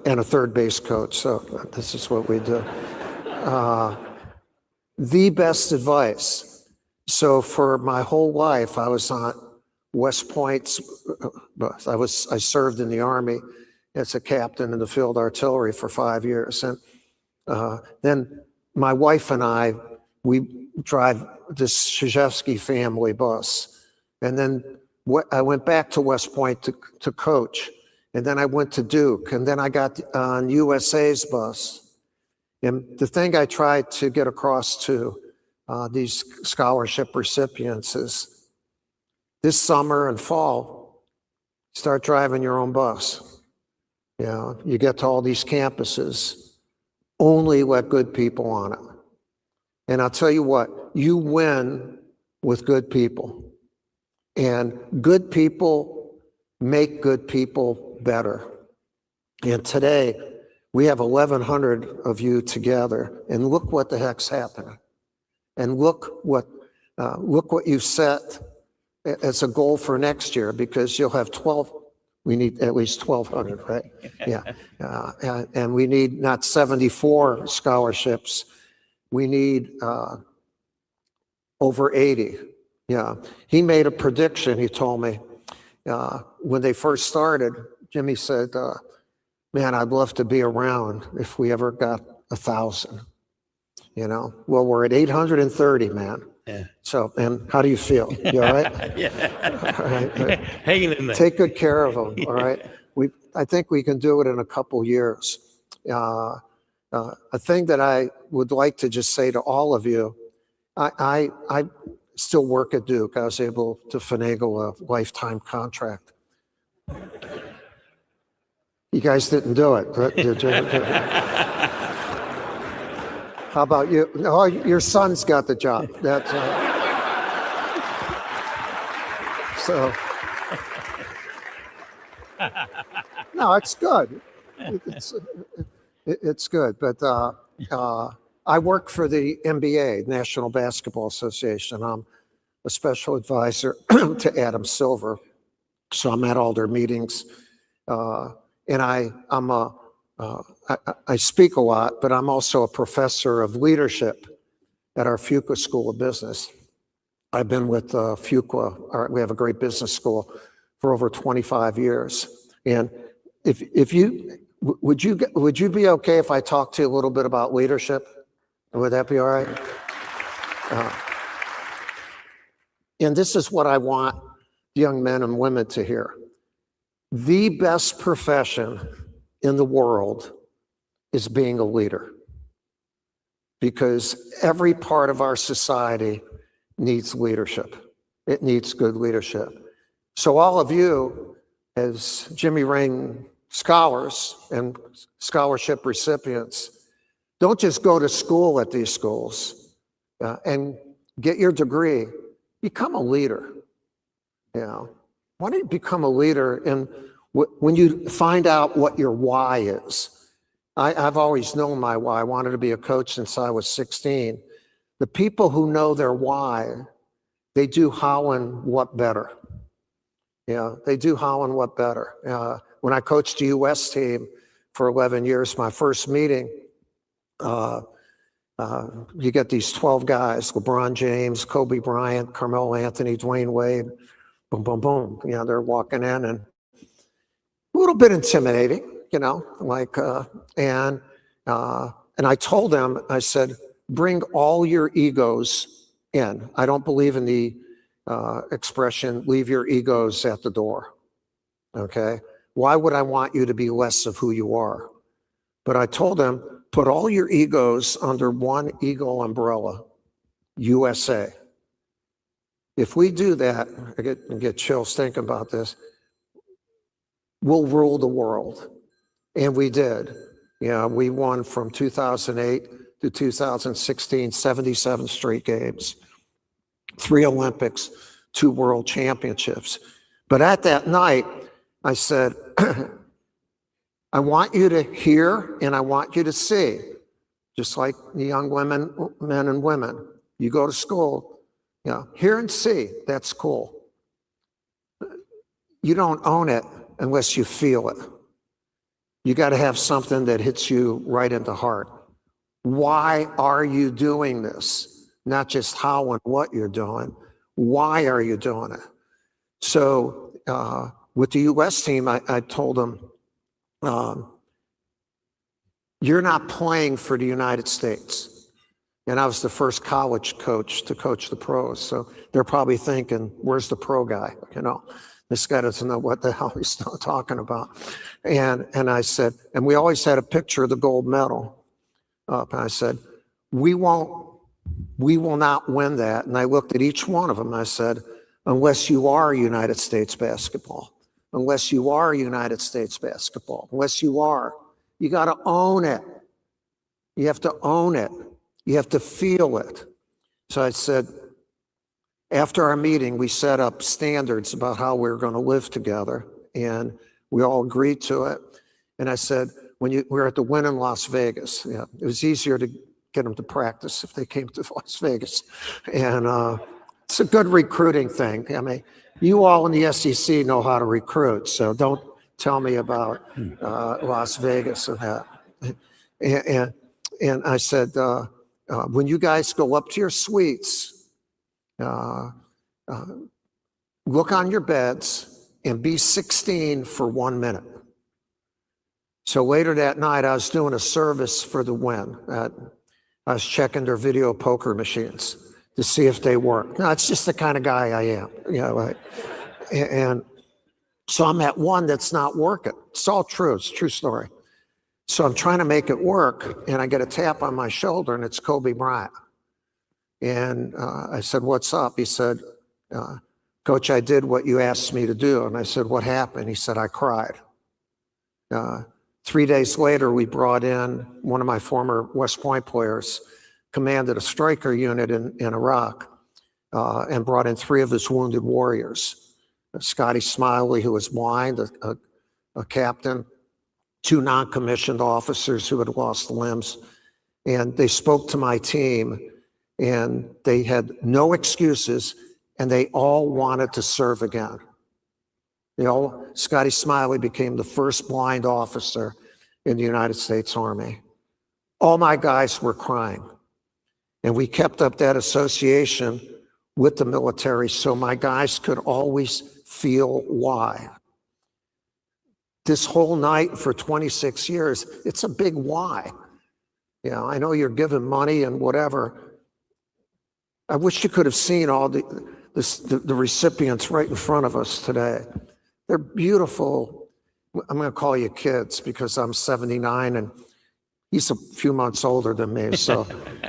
and a third base coach, so this is what we do. The best advice. So for my whole life, I was on West Point's bus. I served in the Army as a captain in the field artillery for 5 years. And then my wife and I, we drive this Krzyzewski family bus. And then I went back to West Point to coach. And then I went to Duke. And then I got on USA's bus. And the thing I tried to get across to these scholarship recipients is this summer and fall, start driving your own bus. You get to all these campuses, only let good people on it. And I'll tell you what, you win with good people. And good people make good people better. And today, we have 1,100 of you together, and look what the heck's happening. And look what you've set as a goal for next year, because you'll have 12. We need at least 1,200, right? Yeah, and we need not 74 scholarships. We need over 80. Yeah, he made a prediction. He told me when they first started. Jimmy said, "Man, I'd love to be around if we ever got 1,000." Well, we're at 830, man. Yeah. So, and how do you feel? You all right? Yeah. All right. Hanging in there. Take good care of them. All right. I think we can do it in a couple years. A thing that I would like to just say to all of you, I still work at Duke. I was able to finagle a lifetime contract. You guys didn't do it, did you? How about you? Oh, your son's got the job. That's so. No, it's good. It's good, but I work for the NBA, National Basketball Association. I'm a special advisor to Adam Silver, so I'm at all their meetings, and I speak a lot, but I'm also a professor of leadership at our Fuqua School of Business. I've been with Fuqua, we have a great business school, for over 25 years. And if you, would you be okay if I talk to you a little bit about leadership? Would that be all right? And this is what I want young men and women to hear. The best profession in the world is being a leader, because every part of our society needs leadership. It needs good leadership. So all of you, as Jimmy Rane scholars and scholarship recipients, don't just go to school at these schools and get your degree. Become a leader. You know, why don't you become a leader? And when you find out what your why is, I've always known my why. I wanted to be a coach since I was 16. The people who know their why, they do how and what better. Yeah, they do how and what better. When I coached the U.S. team for 11 years, my first meeting, you get these 12 guys, LeBron James, Kobe Bryant, Carmelo Anthony, Dwayne Wade, boom, boom, boom. You know, they're walking in and a little bit intimidating, you know, like, and I told them, I said, bring all your egos in. I don't believe in the expression, leave your egos at the door, okay? Why would I want you to be less of who you are? But I told them, put all your egos under one eagle umbrella, USA. If we do that, I get chills thinking about this, we'll rule the world. And we did. You know, we won from 2008 to 2016, 77 straight games, 3 Olympics, 2 world championships. But at that night, I said, I want you to hear and I want you to see, just like the young women, men and women. You go to school, you know, hear and see, that's cool. You don't own it unless you feel it. You got to have something that hits you right in the heart. Why are you doing this? Not just how and what you're doing. Why are you doing it? So with the U.S. team, I told them, you're not playing for the United States. And I was the first college coach to coach the pros. So they're probably thinking, where's the pro guy? You know, this guy doesn't know what the hell he's talking about. And I said, and we always had a picture of the gold medal up. And I said, we will not win that. And I looked at each one of them. And I said, unless you are United States basketball, unless you are United States basketball, unless you are, you got to own it. You have to own it. You have to feel it. So I said, after our meeting, we set up standards about how we were going to live together, and we all agreed to it. And I said, we were at the Wynn in Las Vegas. Yeah, it was easier to get them to practice if they came to Las Vegas. And it's a good recruiting thing. I mean, you all in the SEC know how to recruit, so don't tell me about Las Vegas and that. And I said, when you guys go up to your suites, look on your beds and be 16 for 1 minute. So later that night, I was doing a service for the Wynn. I was checking their video poker machines to see if they work. No, it's just the kind of guy I am, you know. Like, and so I'm at one that's not working. It's all true. It's a true story. So I'm trying to make it work, and I get a tap on my shoulder, and it's Kobe Bryant. And I said, what's up? He said, Coach, I did what you asked me to do. And I said, what happened? He said, I cried. 3 days later, we brought in one of my former West Point players, commanded a striker unit in Iraq, and brought in 3 of his wounded warriors. Scotty Smiley, who was blind, a captain, 2 non-commissioned officers who had lost limbs. And they spoke to my team, and they had no excuses, and they all wanted to serve again. Scotty Smiley became the first blind officer in the United States Army. All my guys were crying. And we kept up that association with the military so my guys could always feel why. This whole night for 26 years, it's a big why. I know you're giving money and whatever. I wish you could have seen all the recipients right in front of us today. They're beautiful. I'm going to call you kids because I'm 79 and he's a few months older than me. So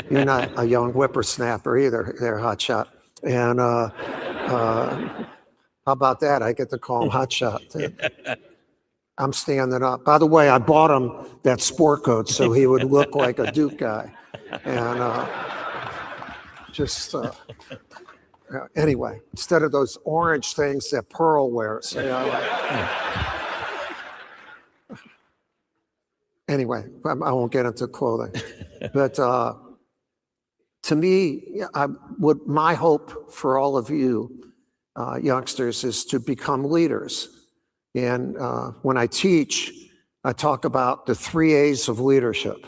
you're not a young whippersnapper either. They're hotshot. And how about that? I get to call him hotshot. I'm standing up. By the way, I bought him that sport coat so he would look like a Duke guy. And anyway, instead of those orange things that Pearl wears. Anyway, I won't get into clothing. But to me, my hope for all of you youngsters is to become leaders. And when I teach, I talk about the 3 A's of leadership.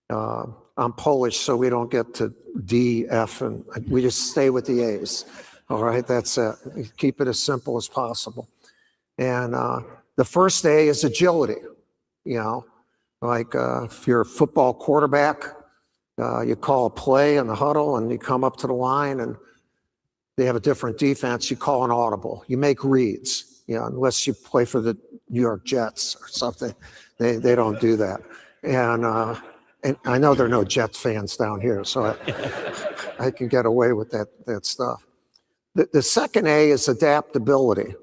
I'm Polish, so we don't get to D, F, and we just stay with the A's. All right, that's it. Keep it as simple as possible. And the first A is agility. Like if you're a football quarterback, you call a play in the huddle and you come up to the line and they have a different defense, you call an audible. You make reads. Unless you play for the New York Jets or something, they don't do that. And I know there are no Jets fans down here, so I can get away with that stuff. The second A is adaptability.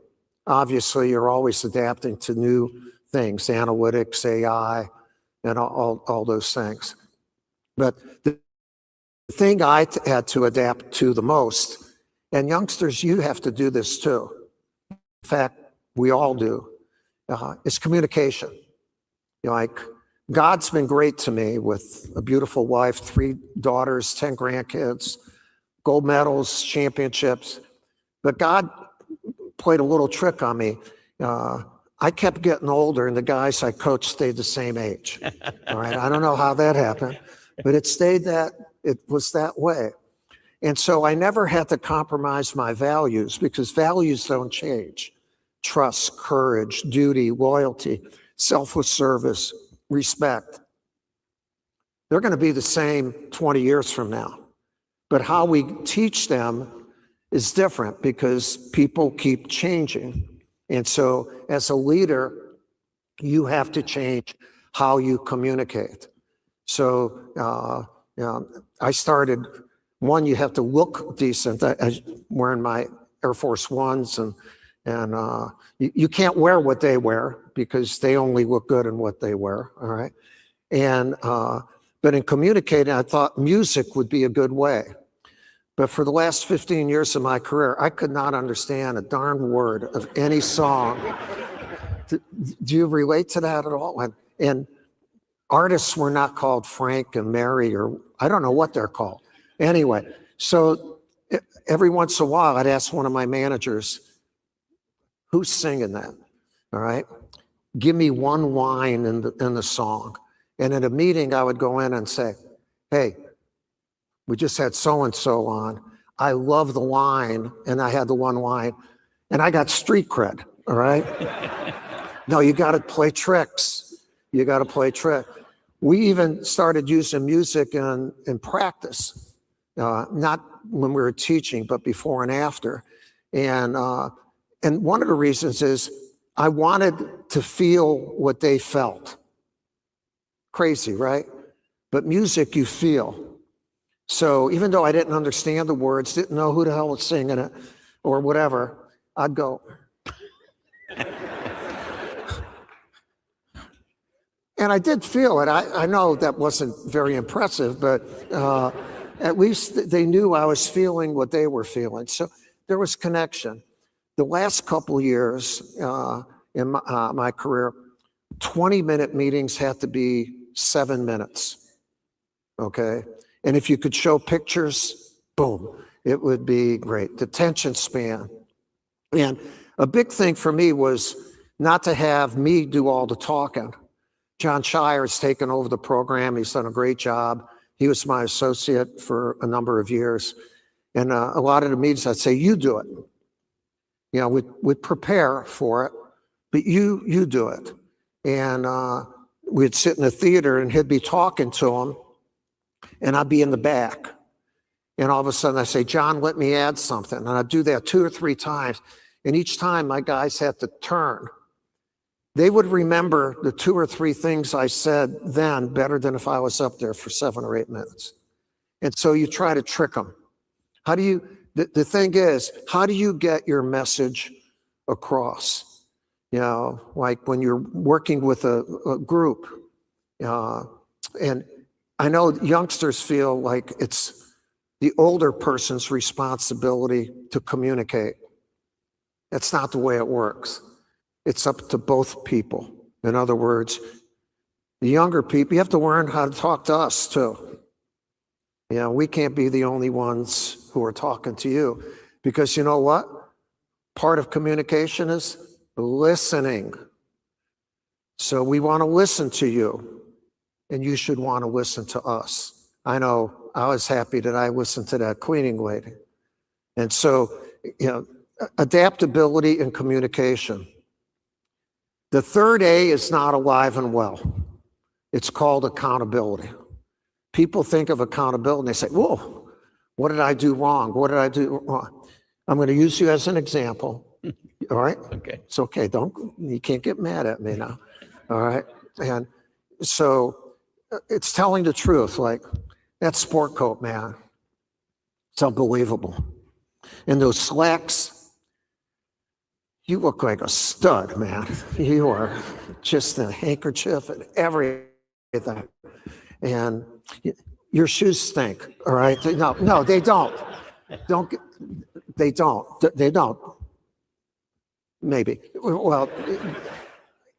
Obviously, you're always adapting to new things, analytics, AI, and all those things. But the thing I had to adapt to the most, and youngsters, you have to do this too. In fact, we all do, is communication. Like God's been great to me with a beautiful wife, 3 daughters, 10 grandkids, gold medals, championships. But God played a little trick on me. I kept getting older and the guys I coached stayed the same age. All right, I don't know how that happened, but it was that way. And so I never had to compromise my values because values don't change. Trust, courage, duty, loyalty, selfless service, respect. They're going to be the same 20 years from now. But how we teach them is different because people keep changing. And so as a leader, you have to change how you communicate. So I started, one, you have to look decent. I'm wearing my Air Force Ones and you can't wear what they wear because they only look good in what they wear, all right? And, but in communicating, I thought music would be a good way. But for the last 15 years of my career, I could not understand a darn word of any song. Do you relate to that at all? And artists were not called Frank and Mary, or I don't know what they're called. Anyway, so every once in a while, I'd ask one of my managers, who's singing that? All right. Give me one line in the song. And in a meeting, I would go in and say, hey, we just had so-and-so on. I love the line. And I had the one line. And I got street cred. All right. No, you got to play tricks. You got to play tricks. We even started using music in practice. Not when we were teaching, but before and after. And one of the reasons is I wanted to feel what they felt. Crazy, right? But music, you feel. So even though I didn't understand the words, didn't know who the hell was singing it or whatever, I'd go. And I did feel it. I know that wasn't very impressive, but at least they knew I was feeling what they were feeling. So there was connection. The last couple years in my career, 20-minute meetings had to be 7 minutes, okay? And if you could show pictures, boom, it would be great. The attention span. And a big thing for me was not to have me do all the talking. John Shire's taken over the program. He's done a great job. He was my associate for a number of years. And a lot of the meetings, I'd say, you do it. You know, we'd prepare for it, but you do it. And we'd sit in the theater and he'd be talking to him and I'd be in the back. And all of a sudden I say, John, let me add something. And I'd do that 2 or 3 times. And each time my guys had to turn. They would remember the 2 or 3 things I said then better than if I was up there for 7 or 8 minutes. And so you try to trick them. How do you, the thing is, how do you get your message across? You know, like when you're working with a group, and I know youngsters feel like it's the older person's responsibility to communicate. That's not the way it works. It's up to both people. In other words, the younger people, you have to learn how to talk to us too. You know, we can't be the only ones who are talking to you, because you know what? Part of communication is listening. So we want to listen to you, and you should want to listen to us. I know I was happy that I listened to that cleaning lady. And so, you know, adaptability and communication. The third A is not alive and well. It's called accountability. People think of accountability and they say, whoa, what did I do wrong? What did I do wrong? I'm going to use you as an example. All right? Okay. It's okay. You can't get mad at me now. All right? And so it's telling the truth. Like, that sport coat, man, it's unbelievable. And those slacks, you look like a stud, man. You are just a handkerchief and everything. And your shoes stink, all right? No, they don't. They don't. Maybe. Well,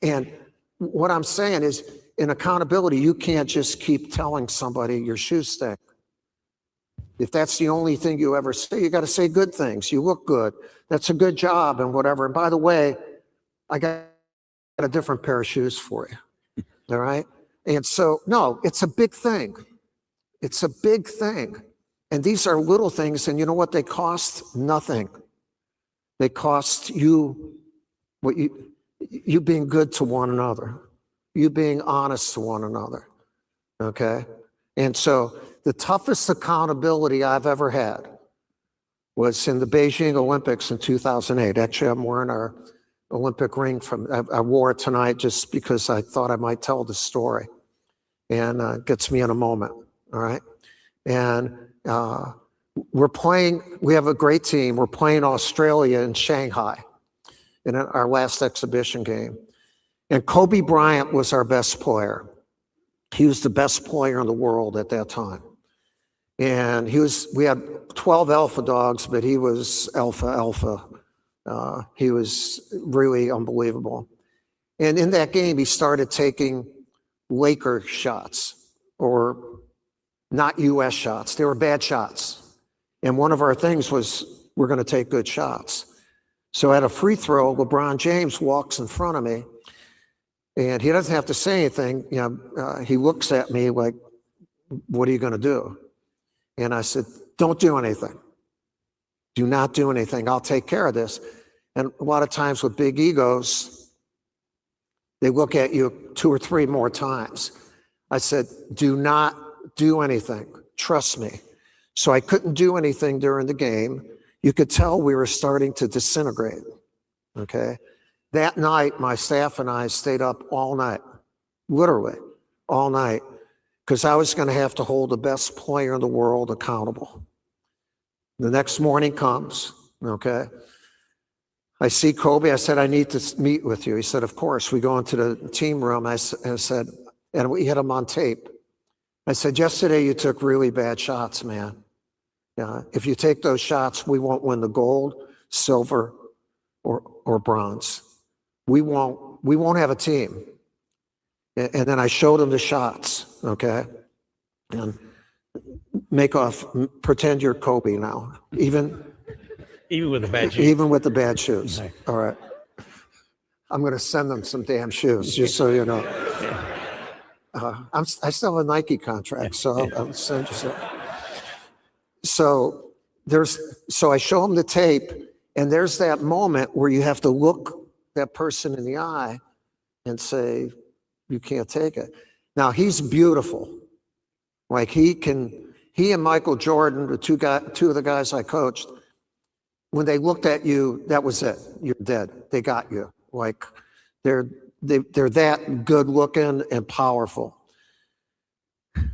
and what I'm saying is, in accountability, you can't just keep telling somebody your shoes stink. If that's the only thing you ever say, you got to say good things. You look good. That's a good job and whatever. And by the way, I got a different pair of shoes for you. All right? And so, no, it's a big thing. It's a big thing. And these are little things. And you know what they cost? Nothing. They cost you what you being good to one another. You being honest to one another, okay? And so the toughest accountability I've ever had was in the Beijing Olympics in 2008. Actually, I'm wearing our Olympic ring I wore it tonight just because I thought I might tell the story. And it gets me in a moment, all right? And we have a great team. We're playing Australia in Shanghai in our last exhibition game. And Kobe Bryant was our best player. He was the best player in the world at that time. And we had 12 alpha dogs, but he was alpha. He was really unbelievable. And in that game, he started taking Laker shots, or not US shots. They were bad shots. And one of our things was, we're going to take good shots. So at a free throw, LeBron James walks in front of me. And he doesn't have to say anything. You know, he looks at me like, what are you going to do? And I said, don't do anything. Do not do anything. I'll take care of this. And a lot of times with big egos, they look at you 2 or 3 more times. I said, do not do anything. Trust me. So I couldn't do anything during the game. You could tell we were starting to disintegrate, okay? That night, my staff and I stayed up all night, literally all night, because I was going to have to hold the best player in the world accountable. The next morning comes, okay? I see Kobe. I said, I need to meet with you. He said, of course. We go into the team room. I said, and we had him on tape. I said, yesterday you took really bad shots, man. If you take those shots, we won't win the gold, silver, or bronze. We won't have a team. And then I showed him the shots, okay? And pretend you're Kobe now, even Even with the bad shoes. even with the bad shoes. Okay. All right. I'm going to send them some damn shoes, just so you know. I still have a Nike contract, so I'll send you some. So I show them the tape, and there's that moment where you have to look that person in the eye and say, you can't take it. Now, he's beautiful. Like he and Michael Jordan, the two of the guys I coached, when they looked at you, that was it. You're dead. They got you. Like they're that good looking and powerful.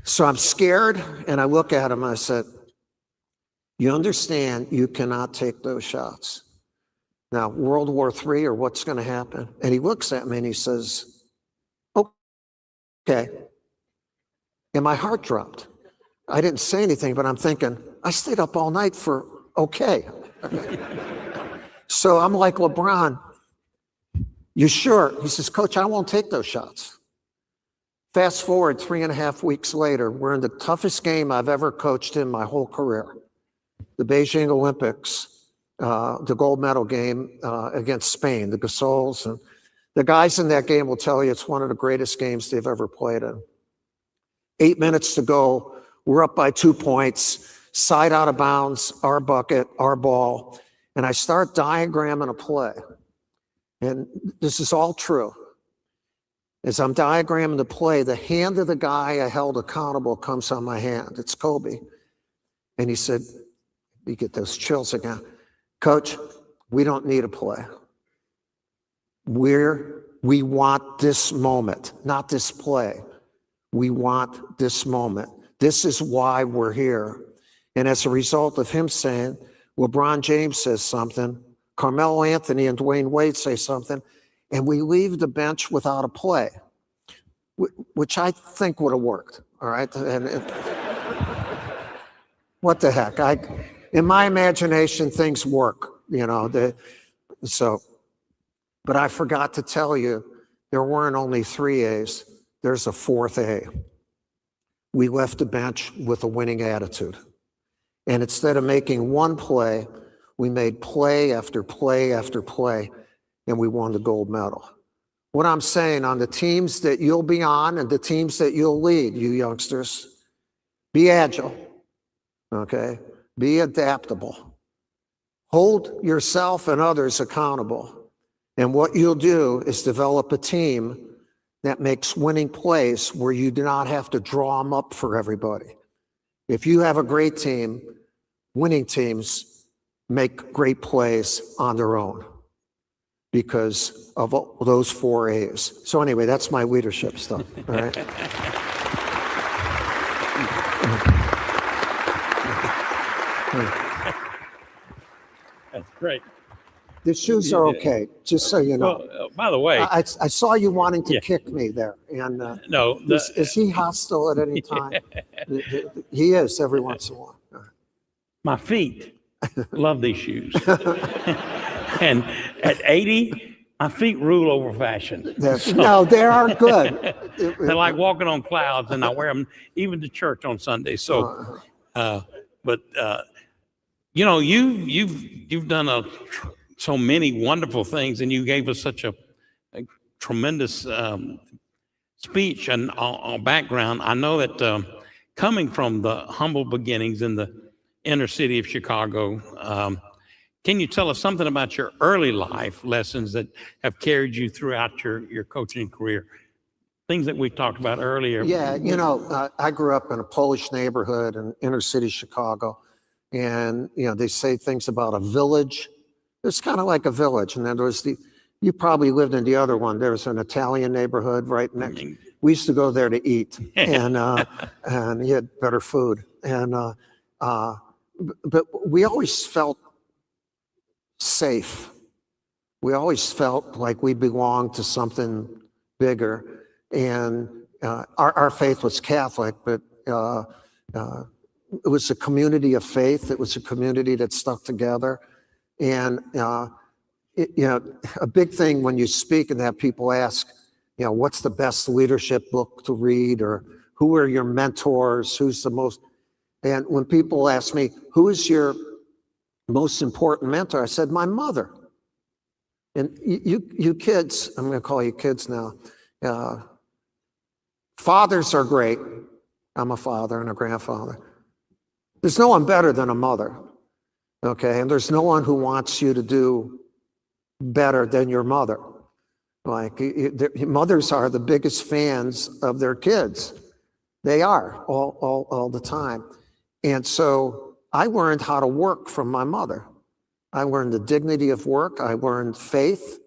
So I'm scared, and I look at him and I said, you understand you cannot take those shots. Now, World War III or what's going to happen? And he looks at me and he says, okay. And my heart dropped. I didn't say anything, but I'm thinking, I stayed up all night for okay. So I'm like, LeBron, you sure? He says, Coach, I won't take those shots. Fast forward 3.5 weeks later, we're in the toughest game I've ever coached in my whole career. The Beijing Olympics, the gold medal game against Spain, the Gasols. And the guys in that game will tell you it's one of the greatest games they've ever played in. 8 minutes to go, we're up by 2 points, side out of bounds, our bucket, our ball. And I start diagramming a play. And this is all true. As I'm diagramming the play, the hand of the guy I held accountable comes on my hand. It's Kobe. And he said, you get those chills again. Coach, we don't need a play. We want this moment, not this play. We want this moment. This is why we're here. And as a result of him saying, LeBron James says something, Carmelo Anthony and Dwayne Wade say something, and we leave the bench without a play, which I think would have worked, all right? And what the heck? In my imagination, things work, you know. But I forgot to tell you, there weren't only 3 A's. There's a 4th A. We left the bench with a winning attitude. And instead of making one play, we made play after play after play, and we won the gold medal. What I'm saying, on the teams that you'll be on and the teams that you'll lead, you youngsters, be agile, okay? Be adaptable. Hold yourself and others accountable. And what you'll do is develop a team that makes winning plays where you do not have to draw them up for everybody. If you have a great team, winning teams make great plays on their own because of those 4 A's. So anyway, that's my leadership stuff, all right? That's great. The shoes are okay, just so you know. Well, by the way, I saw you wanting to Yeah. kick me there. And no, is he hostile at any time? He is every once in a while. my feet love these shoes. And at 80, my feet rule over fashion. No, they are good. They're like walking on clouds, and I wear them even to church on Sunday. So, but you know, you've done so many wonderful things, and you gave us such a tremendous speech and background. I know that coming from the humble beginnings in the inner city of Chicago, can you tell us something about your early life lessons that have carried you throughout your coaching career? Things that we talked about earlier. Yeah, you know, I grew up in a Polish neighborhood in inner city Chicago, and you know, they say things about a village. It's kind of like a village, and then there's you probably lived in the other one. There's an Italian neighborhood right next. We used to go there to eat, and you had better food, and but we always felt safe. We always felt like we belonged to something bigger. And our faith was Catholic, but it was a community of faith. It was a community that stuck together. And, a big thing when you speak and that people ask, what's the best leadership book to read, or who are your mentors? Who's the most, and when people ask me, who is your most important mentor? I said, my mother. And you kids, I'm going to call you kids now. Fathers are great. I'm a father and a grandfather. There's no one better than a mother, okay? And there's no one who wants you to do better than your mother. Like, mothers are the biggest fans of their kids. They are all the time. And so I learned how to work from my mother. I learned the dignity of work. I learned faith.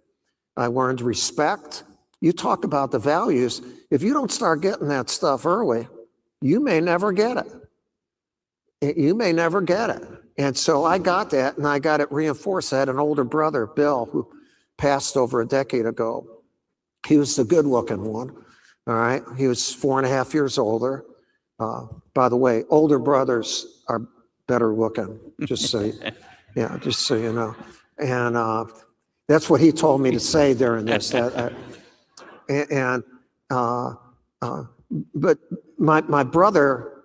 I learned respect. You talk about the values. If you don't start getting that stuff early, you may never get it. You may never get it. And so I got that, and I got it reinforced. I had an older brother, Bill, who passed over a decade ago. He was the good-looking one, all right? He was 4.5 years older. By the way, older brothers are better looking, just so you know. And that's what he told me to say during this. But my brother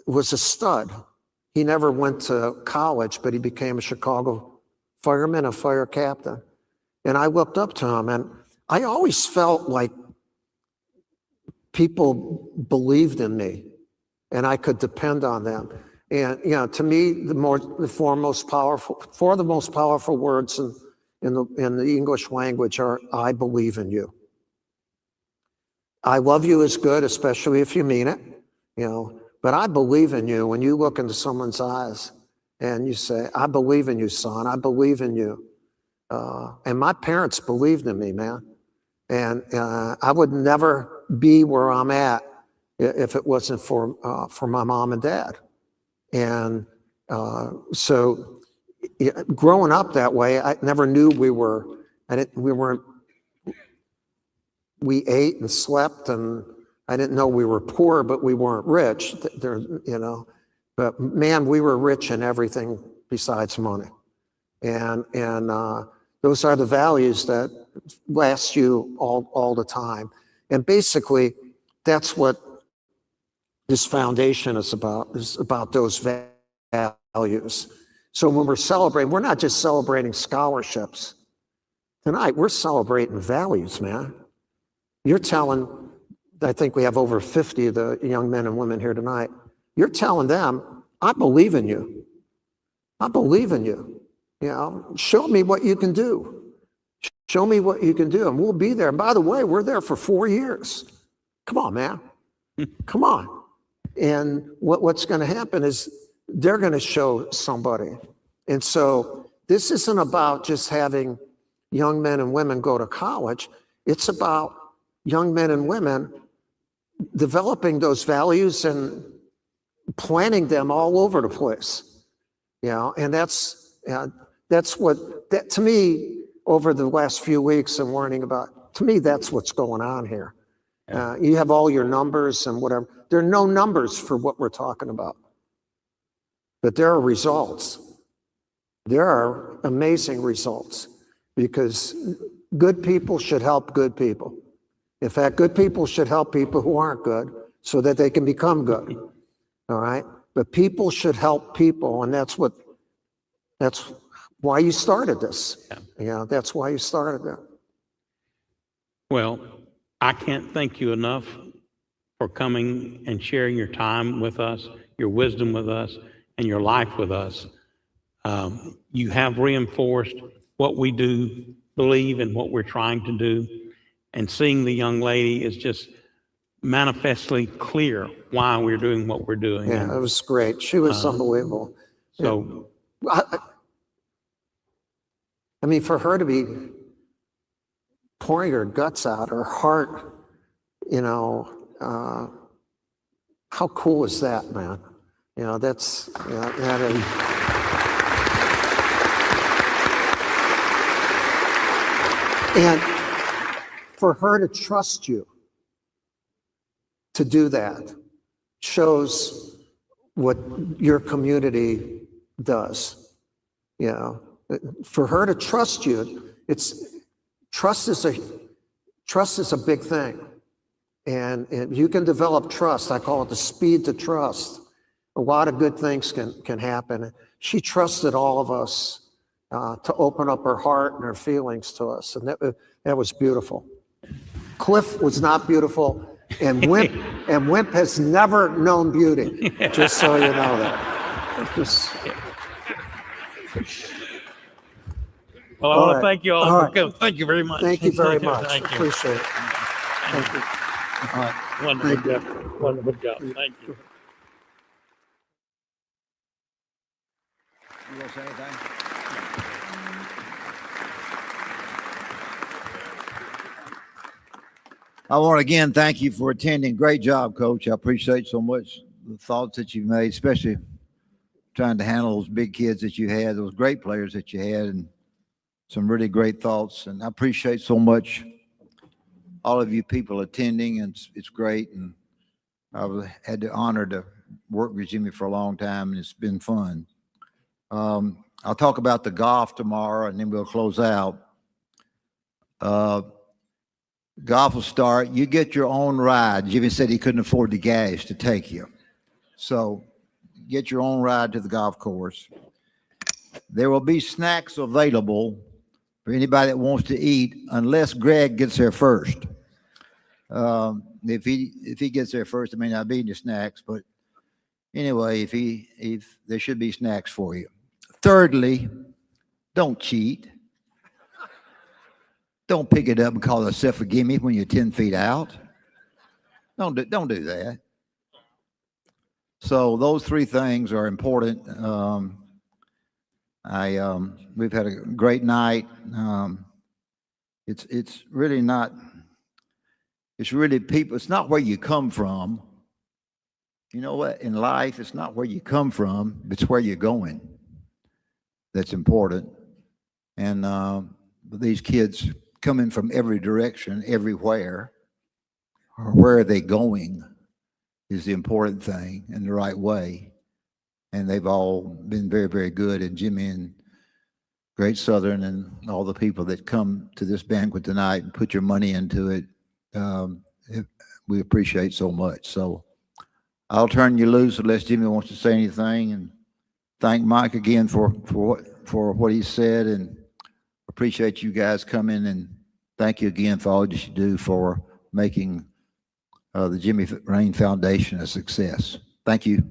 was a stud. He never went to college, but he became a Chicago fireman, a fire captain. And I looked up to him, and I always felt like people believed in me and I could depend on them. And, to me, the four most powerful words in the English language are, I believe in you. I love you is good, especially if you mean it, but I believe in you. When you look into someone's eyes and you say, I believe in you, son, I believe in you. And my parents believed in me, man. And I would never be where I'm at if it wasn't for my mom and dad. And so growing up that way, I never knew we ate and slept, and I didn't know we were poor, but we weren't rich. But man, we were rich in everything besides money. And those are the values that last you all the time. And basically, that's what this foundation is about those values. So when we're celebrating, we're not just celebrating scholarships. Tonight, we're celebrating values, man. You're telling, I think we have over 50 of the young men and women here tonight. You're telling them, I believe in you. I believe in you. Show me what you can do. Show me what you can do, and we'll be there. And by the way, we're there for 4 years. Come on, man. Come on. And what's going to happen is they're going to show somebody. And so this isn't about just having young men and women go to college. It's about young men and women developing those values and planting them all over the place. And that's what, that to me, over the last few weeks and learning about, to me, that's what's going on here. You have all your numbers and whatever. There are no numbers for what we're talking about. But there are results. There are amazing results, because good people should help good people. In fact, good people should help people who aren't good so that they can become good. All right? But people should help people, and that's why you started this. That's why you started it. Well, I can't thank you enough for coming and sharing your time with us, your wisdom with us, and your life with us. You have reinforced what we do believe and what we're trying to do. And seeing the young lady is just manifestly clear why we're doing what we're doing. Yeah, it was great. She was unbelievable. So, I mean, for her to be pouring her guts out, her heart, how cool is that, man? That's, that is. And for her to trust you to do that shows what your community does. You know, for her to trust you, trust is a big thing. And you can develop trust. I call it the speed to trust. A lot of good things can happen. She trusted all of us to open up her heart and her feelings to us. And that was beautiful. Cliff was not beautiful. And Wimp has never known beauty, just so you know that. Well, I All want to right. thank you all All for right. coming. Thank you very much. Thank you very much. Thank you. Appreciate it. Thank you. All right. Wonderful job. Wonderful job. Thank you. You want to say anything? I want to again thank you for attending. Great job, Coach. I appreciate so much the thoughts that you made, especially trying to handle those big kids that you had, those great players that you had, and some really great thoughts. And I appreciate so much all of you people attending, and it's great. And I've had the honor to work with Jimmy for a long time, and it's been fun. I'll talk about the golf tomorrow, and then we'll close out. Golf will start. You get your own ride. Jimmy said he couldn't afford the gas to take you. So get your own ride to the golf course. There will be snacks available for anybody that wants to eat, unless Greg gets there first. If he gets there first, there may not be any snacks, but anyway, if there should be snacks for you. Thirdly, don't cheat. Don't pick it up and call yourself a gimme when you're 10 feet out. Don't do that. So those three things are important. We've had a great night. It's really not. It's really people. It's not where you come from. You know what? In life, it's not where you come from. It's where you're going. That's important. And these kids coming from every direction, everywhere, or where are they going is the important thing, in the right way. And they've all been very, very good. And Jimmy and Great Southern and all the people that come to this banquet tonight and put your money into it, we appreciate so much. So I'll turn you loose unless Jimmy wants to say anything, and thank Mike again for what he said, and appreciate you guys coming, and thank you again for all that you do for making the Jimmy Rane Foundation a success. Thank you.